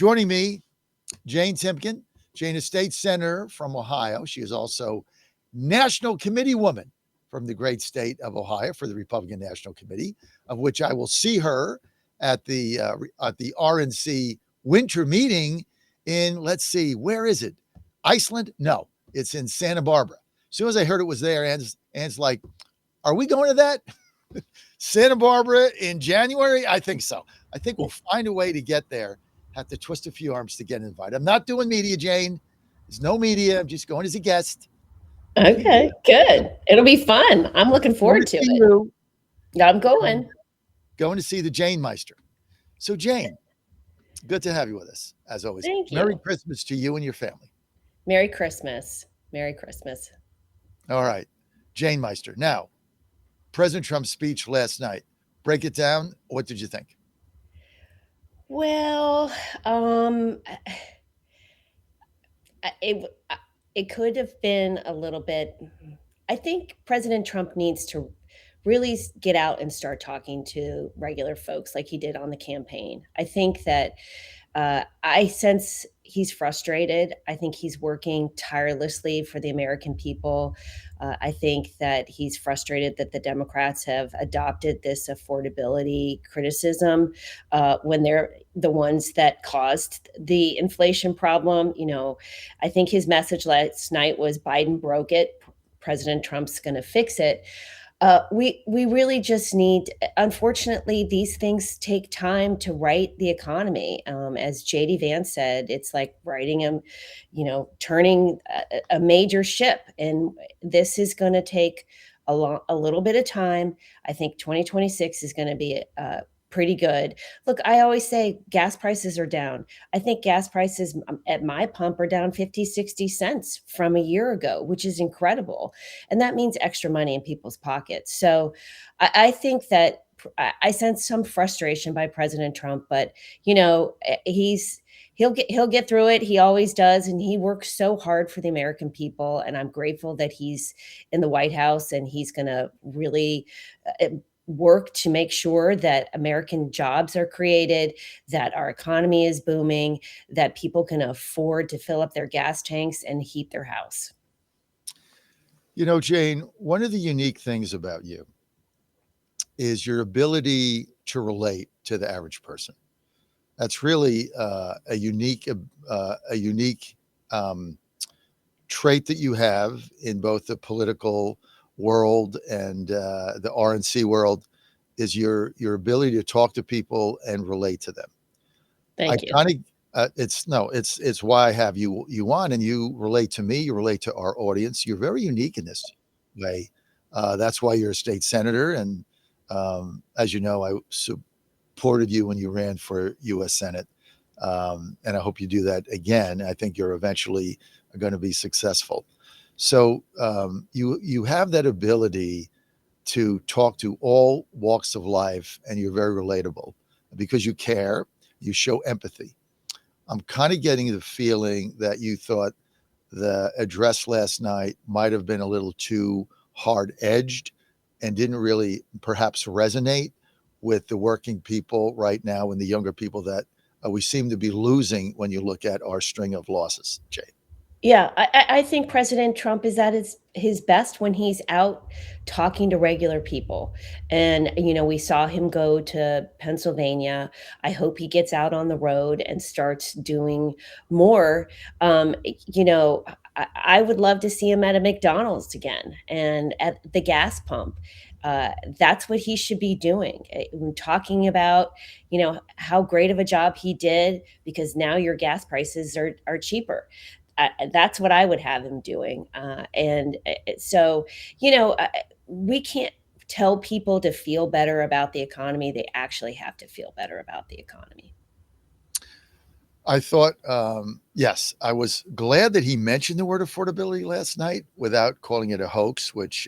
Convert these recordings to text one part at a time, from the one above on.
Joining me, Jane Timken. Jane is state senator from Ohio. She is also national committee woman from the great state of Ohio for the Republican National Committee, of which I will see her at the RNC winter meeting in, let's see, where is it? Iceland? No, it's in Santa Barbara. As soon as I heard it was there, Ann's like, are we going to that? Santa Barbara in January? I think so. I think we'll find a way to get there. Have to twist a few arms to get invited. I'm not doing media, Jane. There's no media. I'm just going as a guest. Okay, good. It'll be fun. I'm looking forward to it. You. I'm going. Going to see the Jane Meister. So, Jane, good to have you with us, as always. Thank you. Merry Christmas to you and your family. Merry Christmas. Merry Christmas. All right. Jane Meister. Now, President Trump's speech last night. Break it down. What did you think? Well, it could have been a little bit. I think President Trump needs to really get out and start talking to regular folks like he did on the campaign. I think that I sense he's frustrated. I think he's working tirelessly for the American people. I think that he's frustrated that the Democrats have adopted this affordability criticism when they're the ones that caused the inflation problem. I think his message last night was Biden broke it. President Trump's going to fix it. We really just need, unfortunately, these things take time to right the economy. As JD Vance said, it's like turning a major ship. And this is going to take a little bit of time. I think 2026 is going to be pretty good. Look, I always say gas prices are down. I think gas prices at my pump are down 50, 60 cents from a year ago, which is incredible. And that means extra money in people's pockets. So I think that I sense some frustration by President Trump, but he'll get through it. He always does. And he works so hard for the American people. And I'm grateful that he's in the White House and he's going to really work to make sure that American jobs are created, that our economy is booming, that people can afford to fill up their gas tanks and heat their house. Jane, one of the unique things about you is your ability to relate to the average person. That's really a unique trait that you have in both the political world and the RNC world, is your ability to talk to people and relate to them. Thank you. It's why I have you on, and you relate to me, you relate to our audience. You're very unique in this way. That's why you're a state senator, and as you know, I supported you when you ran for U.S. Senate, and I hope you do that again. I think you're eventually going to be successful. So you have that ability to talk to all walks of life, and you're very relatable because you care, you show empathy. I'm kind of getting the feeling that you thought the address last night might have been a little too hard-edged and didn't really perhaps resonate with the working people right now and the younger people that we seem to be losing when you look at our string of losses, Jay. Yeah, I think President Trump is at his best when he's out talking to regular people. And, we saw him go to Pennsylvania. I hope he gets out on the road and starts doing more. I would love to see him at a McDonald's again and at the gas pump. That's what he should be doing. Talking about, how great of a job he did because now your gas prices are cheaper. That's what I would have him doing. We can't tell people to feel better about the economy. They actually have to feel better about the economy. I thought, yes, I was glad that he mentioned the word affordability last night without calling it a hoax, which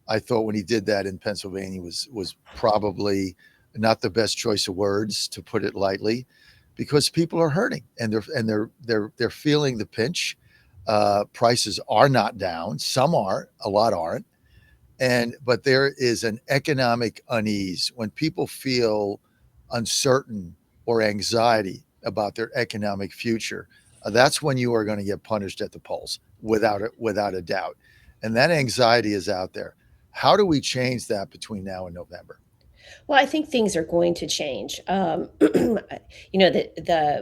I thought when he did that in Pennsylvania was probably not the best choice of words, to put it lightly, because people are hurting and they're feeling the pinch. Prices are not down. Some are, a lot aren't. But there is an economic unease when people feel uncertain or anxiety about their economic future, that's when you are going to get punished at the polls, without a doubt. And that anxiety is out there. How do we change that between now and November? Well, I think things are going to change. The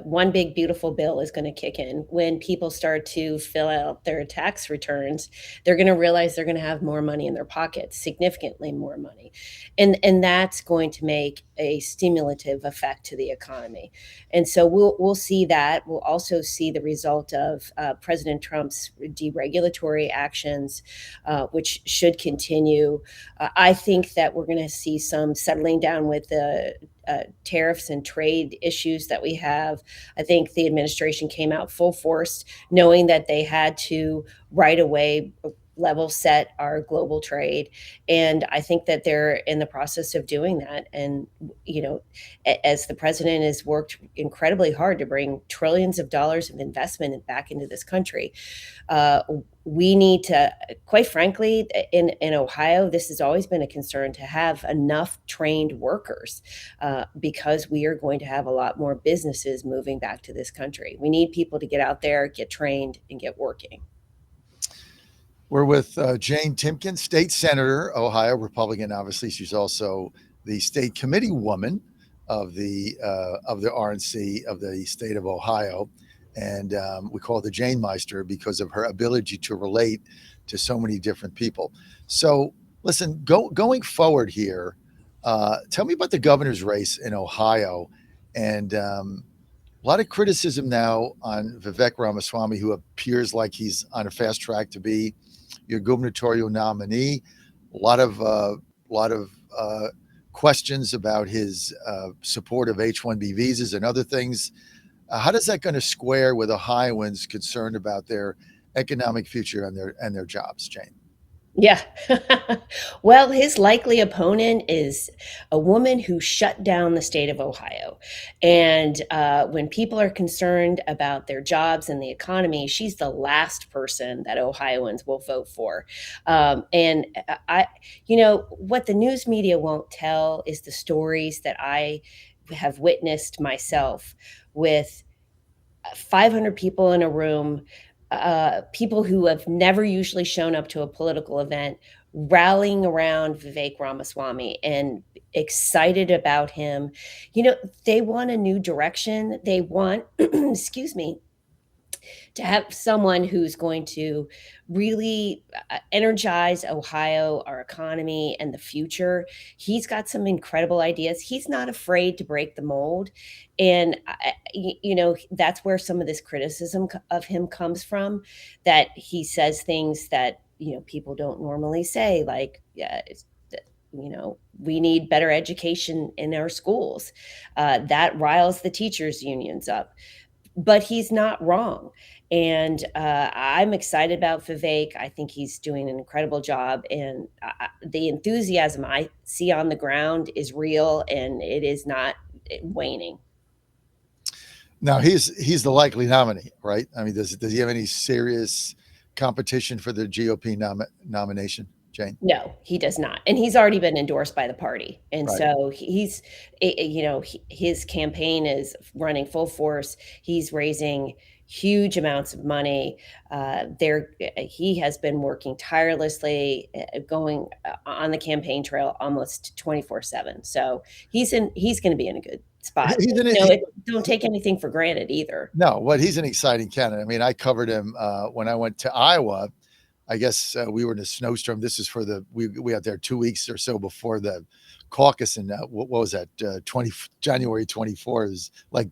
one big beautiful bill is going to kick in when people start to fill out their tax returns. They're going to realize they're going to have more money in their pockets, significantly more money, and that's going to make a stimulative effect to the economy. And so we'll see that. We'll also see the result of President Trump's deregulatory actions, which should continue. I think that we're going to see some settling down with the tariffs and trade issues that we have. I think the administration came out full force, knowing that they had to right away level set our global trade. And I think that they're in the process of doing that. And, as the president has worked incredibly hard to bring trillions of dollars of investment back into this country, uh, we need to, quite frankly, in Ohio, this has always been a concern to have enough trained workers, because we are going to have a lot more businesses moving back to this country. We need people to get out there, get trained, and get working. We're with Jane Timken, state senator, Ohio Republican. Obviously, she's also the state committee woman of the RNC of the state of Ohio, and we call her the Jane Meister because of her ability to relate to so many different people. So, listen, going forward here, tell me about the governor's race in Ohio, and a lot of criticism now on Vivek Ramaswamy, who appears like he's on a fast track to be your gubernatorial nominee. A lot of questions about his support of H-1B visas and other things. How does that going to square with Ohioans concerned about their economic future and their jobs, Jane? Yeah. Well, his likely opponent is a woman who shut down the state of Ohio. And when people are concerned about their jobs and the economy, she's the last person that Ohioans will vote for. And what the news media won't tell is the stories that I have witnessed myself with 500 people in a room, people who have never usually shown up to a political event, rallying around Vivek Ramaswamy and excited about him. They want a new direction. They want, excuse me, to have someone who's going to really energize Ohio, our economy, and the future. He's got some incredible ideas. He's not afraid to break the mold. And, that's where some of this criticism of him comes from, that he says things that, people don't normally say, like, yeah, we need better education in our schools. That riles the teachers' unions up, but he's not wrong. And I'm excited about Vivek. I think he's doing an incredible job. And the enthusiasm I see on the ground is real, and it is not waning. Now he's the likely nominee, right? I mean, does he have any serious competition for the GOP nomination, Jane? No, he does not, and he's already been endorsed by the party, and Right. so his campaign is running full force. He's raising huge amounts of money. He has been working tirelessly, going on the campaign trail almost 24/7. So he's going to be in a good spot. He's in Don't take anything for granted either. No, what he's an exciting candidate. I mean, I covered him when I went to Iowa. I guess we were in a snowstorm. This is for we got there 2 weeks or so before the caucus, and what was that? 20 January 24 is like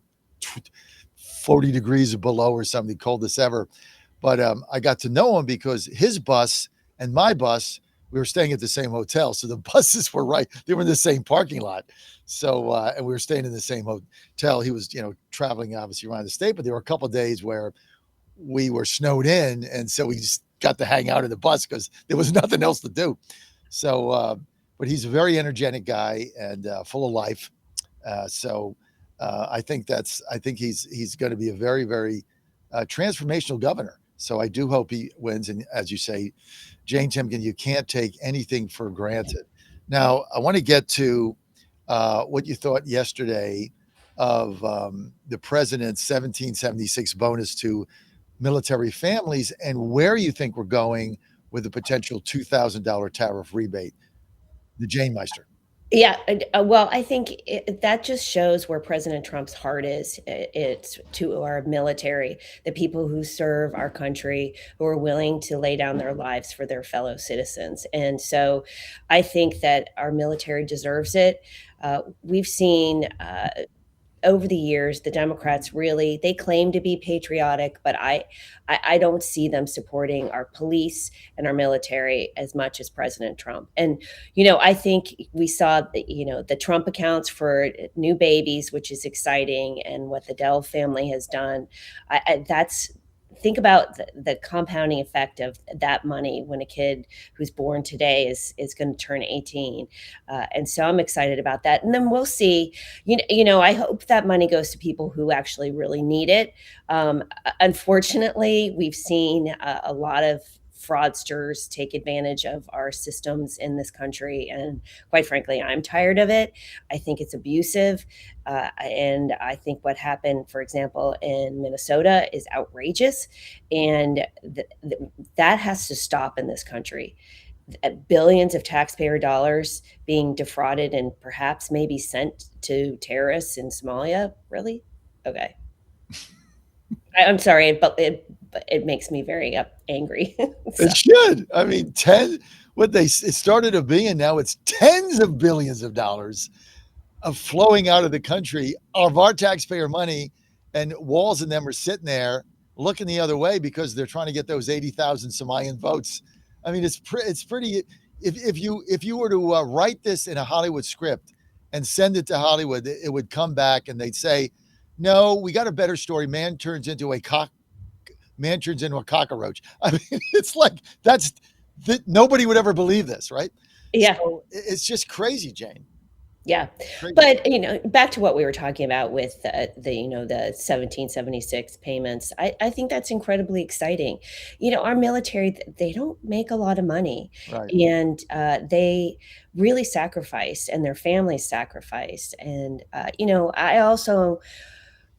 40 degrees below or something, coldest ever. But I got to know him because his bus and my bus, we were staying at the same hotel, so the buses were right. They were in the same parking lot. So and we were staying in the same hotel. He was, traveling obviously around the state, but there were a couple of days where we were snowed in, and so we just got to hang out in the bus because there was nothing else to do. So, but he's a very energetic guy and full of life. I think he's going to be a very very transformational governor. So I do hope he wins. And as you say, Jane Timken, you can't take anything for granted. Now I want to get to what you thought yesterday of the president's 1776 bonus to military families and where you think we're going with a potential $2,000 tariff rebate. The Jane Meister. Yeah, well, I think that just shows where President Trump's heart is. It's to our military, the people who serve our country, who are willing to lay down their lives for their fellow citizens. And so I think that our military deserves it. We've seen over the years, the Democrats really they claim to be patriotic, but I don't see them supporting our police and our military as much as President Trump. And I think we saw the Trump accounts for new babies, which is exciting, and what the Dell family has done. That's think about the compounding effect of that money when a kid who's born today is going to turn 18, and so I'm excited about that. And then we'll see. I hope that money goes to people who actually really need it. Unfortunately, we've seen a lot of fraudsters take advantage of our systems in this country. And quite frankly, I'm tired of it. I think it's abusive. And I think what happened, for example, in Minnesota is outrageous. And that has to stop in this country. Billions of taxpayer dollars being defrauded and perhaps maybe sent to terrorists in Somalia. Really? Okay. I'm sorry, but it makes me very angry. So, It should. I mean, 10, it started a billion, now it's tens of billions of dollars of flowing out of the country of our taxpayer money, and Walls and them are sitting there looking the other way because they're trying to get those 80,000 Somalian votes. I mean, it's pretty. If you were to write this in a Hollywood script and send it to Hollywood, it would come back and they'd say, "No, we got a better story. Man turns into a cockroach." I mean, it's like that. Nobody would ever believe this, right? yeah. So it's just crazy, Jane. Yeah. Crazy. But, back to what we were talking about with the 1776 payments, I think that's incredibly exciting. Our military, they don't make a lot of money, Right. and they really sacrificed, and their families sacrificed. And, I also,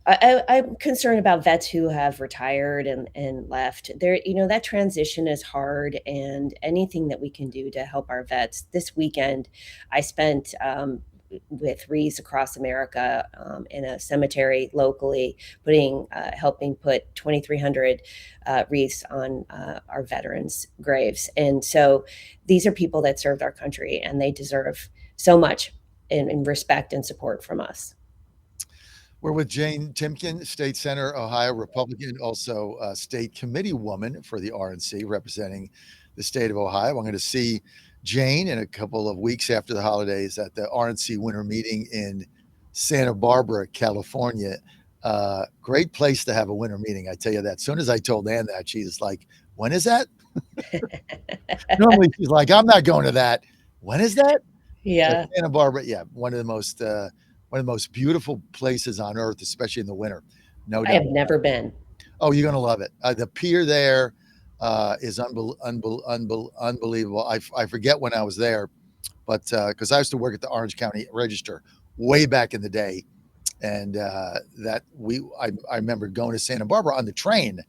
I'm concerned about vets who have retired and left. That transition is hard, and anything that we can do to help our vets. This weekend, I spent with wreaths across America in a cemetery locally, helping put 2,300 wreaths on our veterans' graves. And so these are people that served our country, and they deserve so much in respect and support from us. We're with Jane Timken, State Senator, Ohio Republican, also a state committee woman for the RNC representing the state of Ohio. I'm going to see Jane in a couple of weeks after the holidays at the RNC winter meeting in Santa Barbara, California. Great place to have a winter meeting, I tell you that. As soon as I told Ann that, she's like, "When is that?" Normally she's like, "I'm not going to that." When is that? Yeah. Santa Barbara, yeah, one of the most beautiful places on earth, especially in the winter. No I doubt. have never been. Oh, you're gonna love it. The pier there is unbelievable. I forget when I was there, but because I used to work at the Orange County Register way back in the day, and I remember going to Santa Barbara on the train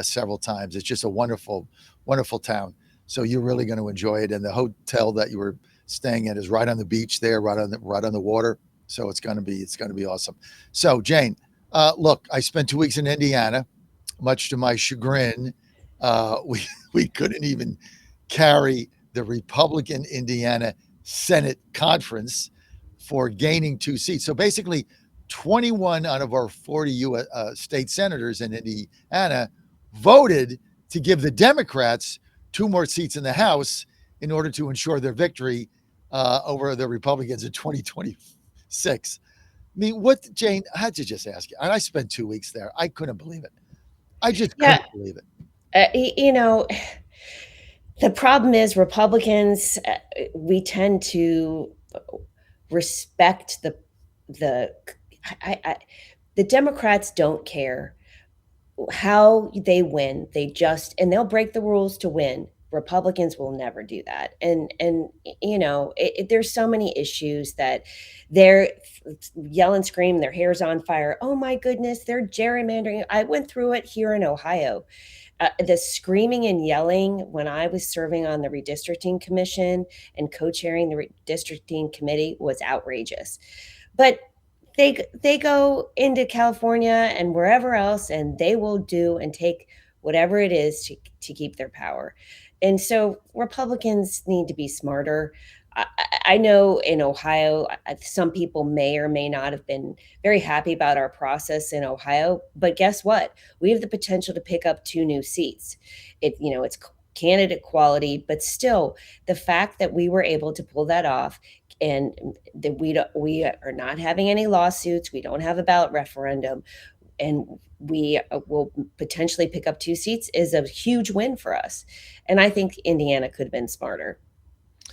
several times. It's just a wonderful, wonderful town. So you're really going to enjoy it. And the hotel that you were staying at is right on the beach there, right on the water. So it's going to be awesome. So Jane, look, I spent 2 weeks in Indiana. Much to my chagrin, we couldn't even carry the Republican Indiana Senate conference for gaining 2 seats. So basically, 21 out of our 40 U.S. State senators in Indiana voted to give the Democrats 2 more seats in the House in order to ensure their victory over the Republicans in 2026. I mean, what, Jane? I had to just ask you. And I spent 2 weeks there. I couldn't believe it. I just Yeah. couldn't believe it. The problem is Republicans, we tend to respect the the Democrats don't care how they win. And they'll break the rules to win. Republicans will never do that. And there's so many issues that they're yell and scream, their hair's on fire. Oh my goodness, they're gerrymandering. I went through it here in Ohio. The screaming and yelling when I was serving on the redistricting commission and co-chairing the redistricting committee was outrageous. But they go into California and wherever else, and they will do and take whatever it is to keep their power. And so Republicans need to be smarter. I know in Ohio, some people may or may not have been very happy about our process in Ohio, but guess what? We have the potential to pick up 2 new seats. It's candidate quality, but still, the fact that we were able to pull that off, and that we are not having any lawsuits, we don't have a ballot referendum, and we will potentially pick up 2 seats is a huge win for us. And I think Indiana could have been smarter.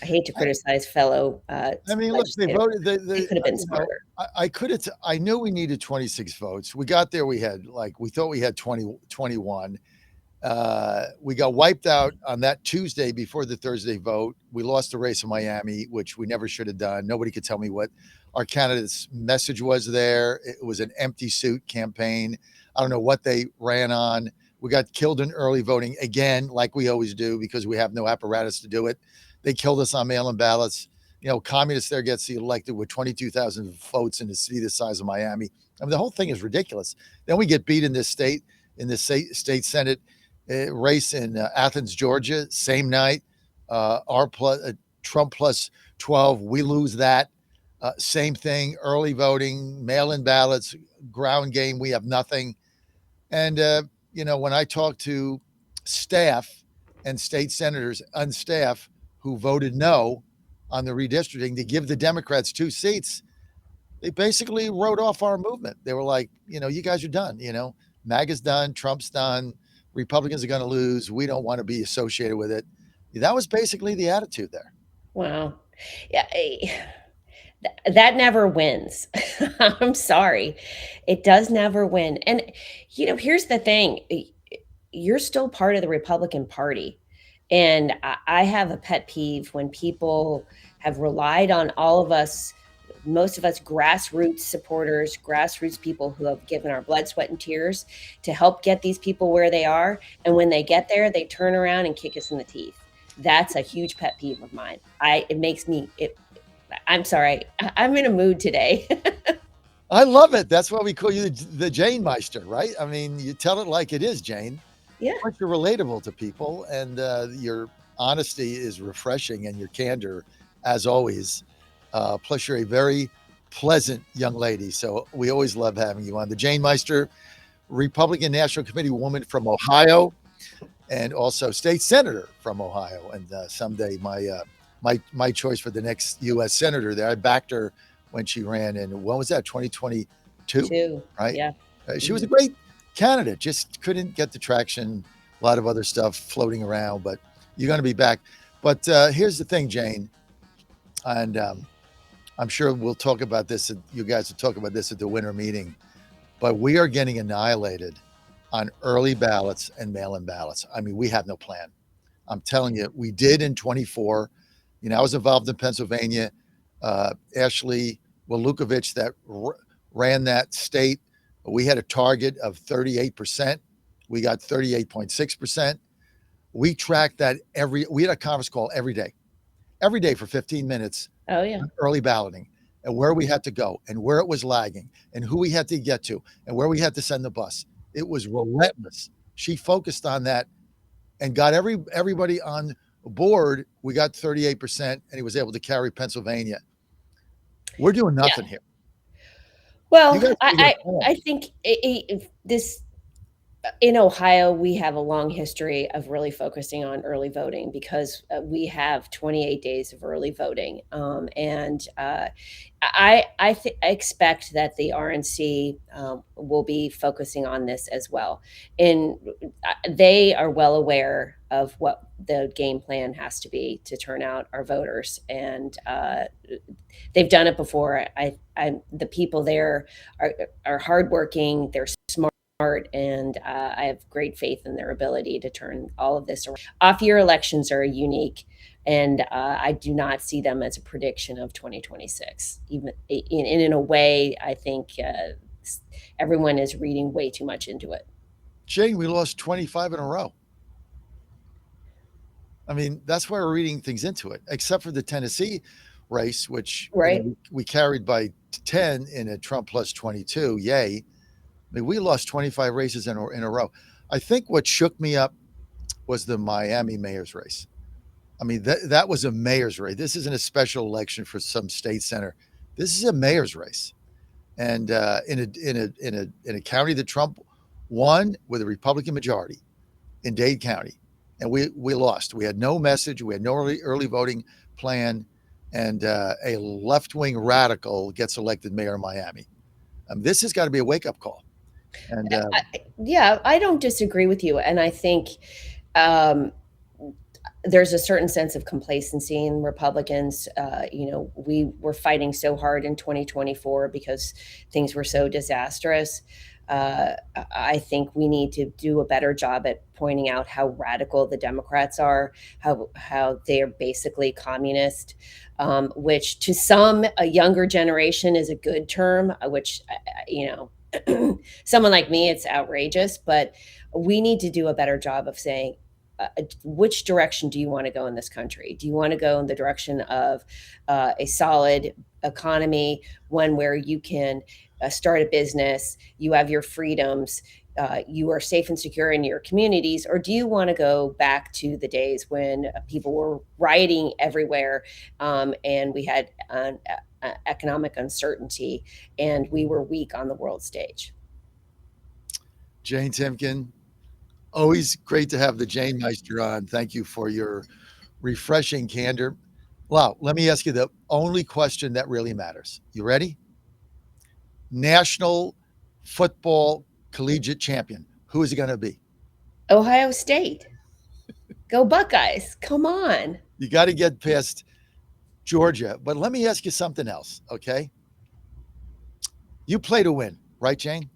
I hate to criticize fellow I mean, look, they legislators. voted. They could have been You know, smarter. I could have. I knew we needed 26 votes. We got there. We had we thought we had 21. We got wiped out on that Tuesday before the Thursday vote. We lost the race in Miami, which we never should have done. Nobody could tell me what our candidate's message was there. It was an empty suit campaign. I don't know what they ran on. We got killed in early voting again, like we always do, because we have no apparatus to do it. They killed us on mail-in ballots. Communists there gets elected with 22,000 votes in a city the size of Miami. I mean, the whole thing is ridiculous. Then we get beat in this state Senate race in Athens, Georgia, same night. Trump plus 12, we lose that. Same thing, early voting, mail-in ballots, ground game, we have nothing. And, when I talk to staff and state senators on staff who voted no on the redistricting to give the Democrats 2 seats, they basically wrote off our movement. They were like, you guys are done. MAGA's done, Trump's done, Republicans are going to lose. We don't want to be associated with it. That was basically the attitude there. Wow. Yeah. That never wins. I'm sorry. It does never win. And, here's the thing, you're still part of the Republican Party. And I have a pet peeve when people have relied on all of us, most of us grassroots supporters, grassroots people who have given our blood, sweat, and tears to help get these people where they are. And when they get there, they turn around and kick us in the teeth. That's a huge pet peeve of mine. I'm sorry. I'm in a mood today. I love it. That's why we call you the Jane Meister, right? I mean, you tell it like it is, Jane. Yeah. But you're relatable to people, and your honesty is refreshing, and your candor, as always. Plus, you're a very pleasant young lady. So we always love having you on. The Jane Meister, Republican National Committee woman from Ohio, and also state senator from Ohio. And someday my choice for the next U.S. senator there. I backed her when she ran in, when was that, 2022? Right? Yeah. She was a great candidate, just couldn't get the traction, a lot of other stuff floating around, but you're going to be back. But here's the thing, Jane, and I'm sure we'll talk about this, you guys will talk about this at the winter meeting, but we are getting annihilated on early ballots and mail-in ballots. I mean, we have no plan. I'm telling you, we did in 24. I was involved in Pennsylvania. Ashley Walukovich that ran that state. We had a target of 38%. We got 38.6%. We tracked that we had a conference call every day for 15 minutes. Oh, yeah. Early balloting and where we had to go and where it was lagging and who we had to get to and where we had to send the bus. It was relentless. She focused on that and got everybody on board. We got 38%, and he was able to carry Pennsylvania. We're doing nothing here. Well, I think this in Ohio, we have a long history of really focusing on early voting because we have 28 days of early voting. And I expect that the RNC will be focusing on this as well. And they are well aware of what the game plan has to be to turn out our voters. And they've done it before. The people there are hardworking, they're smart, smart, and I have great faith in their ability to turn all of this around. Off-year elections are unique, and I do not see them as a prediction of 2026. Even in a way, I think everyone is reading way too much into it. Jane, we lost 25 in a row. I mean, that's why we're reading things into it, except for the Tennessee race, which Right. we carried by 10 in a Trump plus 22. Yay. I mean, we lost 25 races in a row. I think what shook me up was the Miami mayor's race. I mean, that was a mayor's race. This isn't a special election for some state center. This is a mayor's race, and in a county that Trump won with a Republican majority in Dade County, and we lost. We had no message. We had no early voting plan, and a left wing radical gets elected mayor of Miami. This has got to be a wake up call. And Yeah, I don't disagree with you, and I think um, there's a certain sense of complacency in Republicans. We were fighting so hard in 2024 because things were so disastrous. I think we need to do a better job at pointing out how radical the Democrats are, how they are basically communist, which to some, a younger generation is a good term, which, you know, someone like me, it's outrageous, but we need to do a better job of saying, which direction do you want to go in this country? Do you want to go in the direction of a solid economy, one where you can start a business, you have your freedoms, you are safe and secure in your communities, or do you want to go back to the days when people were rioting everywhere, and we had economic uncertainty and we were weak on the world stage? Jane Timken, always great to have the Jane Meister on. Thank you for your refreshing candor. Wow, let me ask you the only question that really matters. You ready? National football collegiate champion. Who is it going to be? Ohio State. Go Buckeyes. Come on. You got to get past Georgia. But let me ask you something else, okay? You play to win, right, Jane?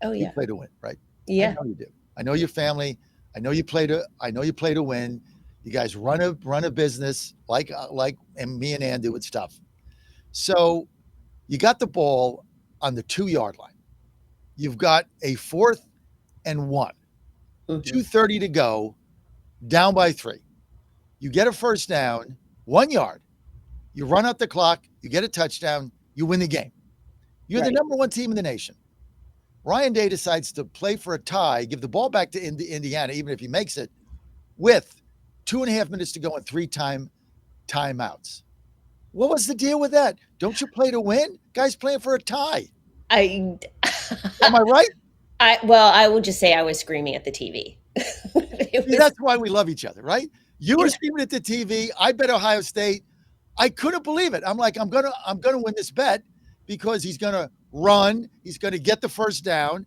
Oh You yeah. play to win, right? I Yeah. know you do. I know your family. I know you play to win. You guys run a business like and me and Ann do with stuff. So you got the ball on the 2 yard line. You've got a 4th and 1, Mhm. 2:30 to go, down by 3. You get a first down, 1 yard. You run out the clock. You get a touchdown. You win the game. You're the Right. number one team in the nation. Ryan Day decides to play for a tie, give the ball back to Indiana, even if he makes it, with 2.5 minutes to go and timeouts. What was the deal with that? Don't you play to win? Guys playing for a tie. I Am I right? I will just say I was screaming at the TV. It See, was that's why we love each other, right? You were yeah. screaming at the TV. I bet Ohio State. I couldn't believe it. I'm like, I'm gonna win this bet because he's gonna run. He's gonna get the first down.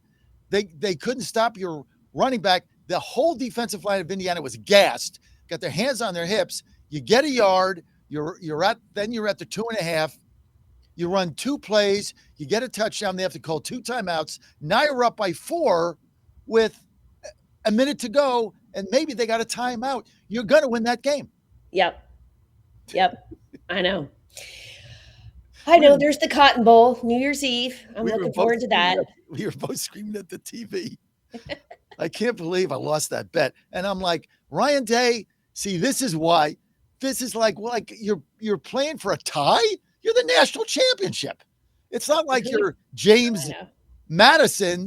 They couldn't stop your running back. The whole defensive line of Indiana was gassed, got their hands on their hips. You get a yard. You're at the 2.5. You run 2 plays. You get a touchdown. They have to call 2 timeouts. Now you're up by 4 with a minute to go, and maybe they got a timeout. You're gonna win that game. Yep. Yep. I know. I We know were, there's the Cotton Bowl, New Year's Eve. I'm we were looking both forward to screaming that. at we were both screaming at the TV. I can't believe I lost that bet. And I'm like, Ryan Day, see, this is why. This is like you're playing for a tie. You're the national championship. It's not like Who you're I James know. Madison,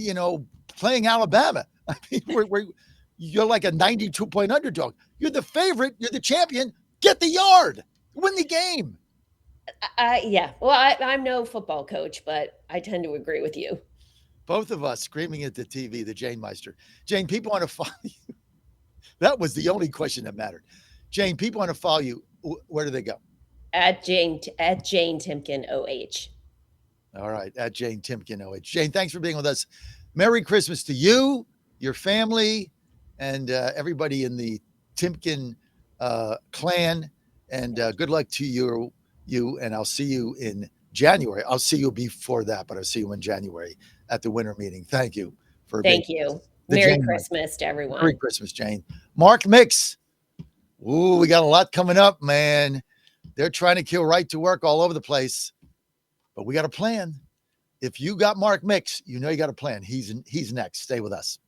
playing Alabama. I mean, you're like a 92-point underdog. You're the favorite. You're the champion. Get the yard. Win the game. Yeah. Well, I'm no football coach, but I tend to agree with you. Both of us screaming at the TV, the Jane Meister. Jane, people want to follow you. That was the only question that mattered. Jane, people want to follow you. Where do they go? At Jane Timken OH. All right, at Jane Timken OH. Jane, thanks for being with us. Merry Christmas to you, your family, and everybody in the Timken clan. And good luck to you. And I'll see you in January. I'll see you before that, but I'll see you in January at the winter meeting. Thank you for being Thank you. the Merry Jane Month. Christmas to Merry everyone. Christmas, Jane. Mark Mix. Ooh, we got a lot coming up, man. They're trying to kill right to work all over the place, but we got a plan. If you got Mark Mix, you know you got a plan. He's next. Stay with us.